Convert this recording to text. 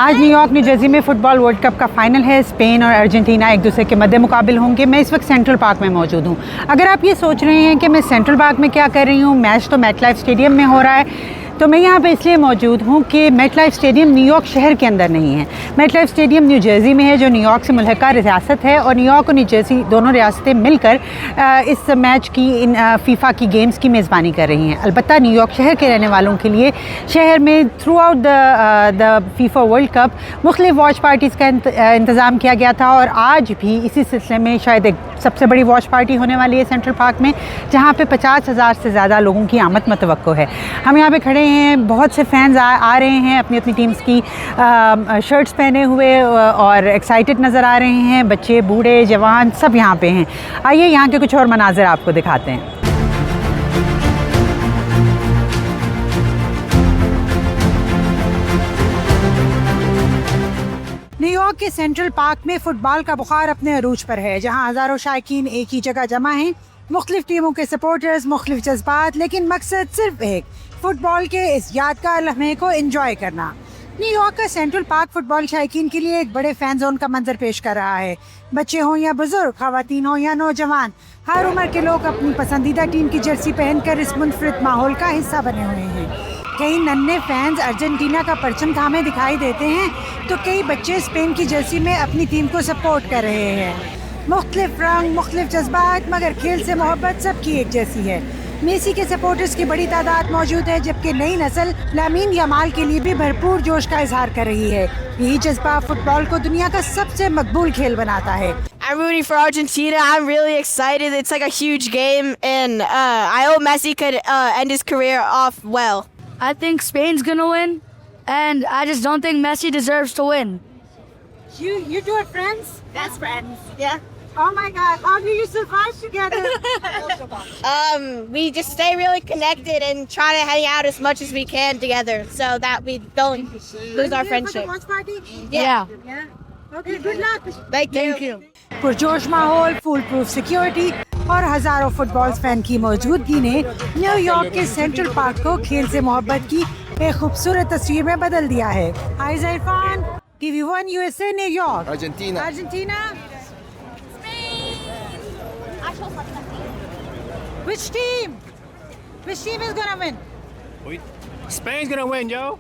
आज New York new Jersey में football world cup का फाइनल है। स्पेन और अर्जेंटीना एक दूसरे के मद्दे मुकाबिल होंगे। मैं इस वक्त सेंट्रल पार्क में मौजूद हूँ। अगर आप ये सोच रहे हैं कि मैं सेंट्रल पार्क में क्या कर रही हूँ, मैच तो मेटलाइफ स्टेडियम में हो रहा है, तो मैं यहाँ पे इसलिए मौजूद हूँ कि मेटलाइफ स्टेडियम न्यूयॉर्क शहर के अंदर नहीं है। मेटलाइफ स्टेडियम न्यू जर्सी में है, जो न्यूयॉर्क से मुल्हका रियासत है, और न्यूयॉर्क और न्यू जर्सी दोनों रियासतें मिलकर इस मैच की इन फीफा की गेम्स की मेज़बानी कर रही हैं। अलबत्ता न्यूयॉर्क शहर के रहने वालों के लिए शहर में through out the FIFA world cup मुख्तलिफ वॉच पार्टीज़ का इंतज़ाम किया गया था, और आज भी इसी सिलसिले में शायद एक सबसे बड़ी वॉच पार्टी होने वाली है सेंट्रल पार्क में, जहाँ पे 50,000 से ज़्यादा लोगों की आमद मतवक्को है। हम यहाँ पे खड़े हैं, बहुत से फैंस आ रहे हैं अपनी अपनी टीम्स की शर्ट्स पहने हुए और एक्साइटेड नज़र आ रहे हैं। बच्चे, बूढ़े, जवान सब यहाँ पे हैं। आइए यहाँ के कुछ और मनाज़िर आपको दिखाते हैं। न्यूयॉर्क के सेंट्रल पार्क में फ़ुटबॉल का बुखार अपने अरूज पर है, जहां हज़ारों शायकीन एक ही जगह जमा हैं। मुख्तलिफ टीमों के सपोर्टर्स, मुख्तलिफ जज्बात, लेकिन मकसद सिर्फ एक, फ़ुटबॉल के इस यादगार लम्हे को एंजॉय करना। न्यूयॉर्क का सेंट्रल पार्क फ़ुटबॉल शायकीन के लिए एक बड़े फ़ैन जोन का मंजर पेश कर रहा है। बच्चे हों या बुजुर्ग, ख़वातीन हों या नौजवान, हर उम्र के लोग अपनी पसंदीदा टीम की जर्सी पहनकर इस मुनफरिद माहौल का हिस्सा बने हुए हैं। कई नन्हे फैंस अर्जेंटीना का परचम थामे दिखाई देते हैं, तो कई बच्चे स्पेन की जर्सी में अपनी टीम को सपोर्ट कर रहे हैं। मुख्तलिफ रंग, मुख्तलिफ जज्बात, मगर खेल से मोहब्बत सबकी एक जैसी है। मेसी के सपोर्टर्स की बड़ी तादाद मौजूद है, जबकि नई नस्ल लामीन यमाल के लिए भी भरपूर जोश का इजहार कर रही है। यही जज्बा फुटबॉल को दुनिया का सबसे मकबूल खेल बनाता है। I'm rooting for Argentina. I'm really excited. It's like a huge game, and I hope Messi could end his career off well. I think Spain's gonna win, and I just don't think Messi deserves to win. You two are friends? Best friends. Yeah. Oh my God! How do you survive together? We just stay really connected and try to hang out as much as we can together, so that we don't lose our friendship. Watch party? Yeah. Yeah. Okay. Good luck. Thank you. पुरजोश माहौल, full proof security और हजारों football fan की मौजूदगी ने New York के central park को खेल से मोहब्बत की एक खूबसूरत तस्वीर में बदल दिया है। हाय ज़रफान, TV1 USA New York. Argentina. Argentina. Which team? Which team is gonna win? Spain's gonna win, yo.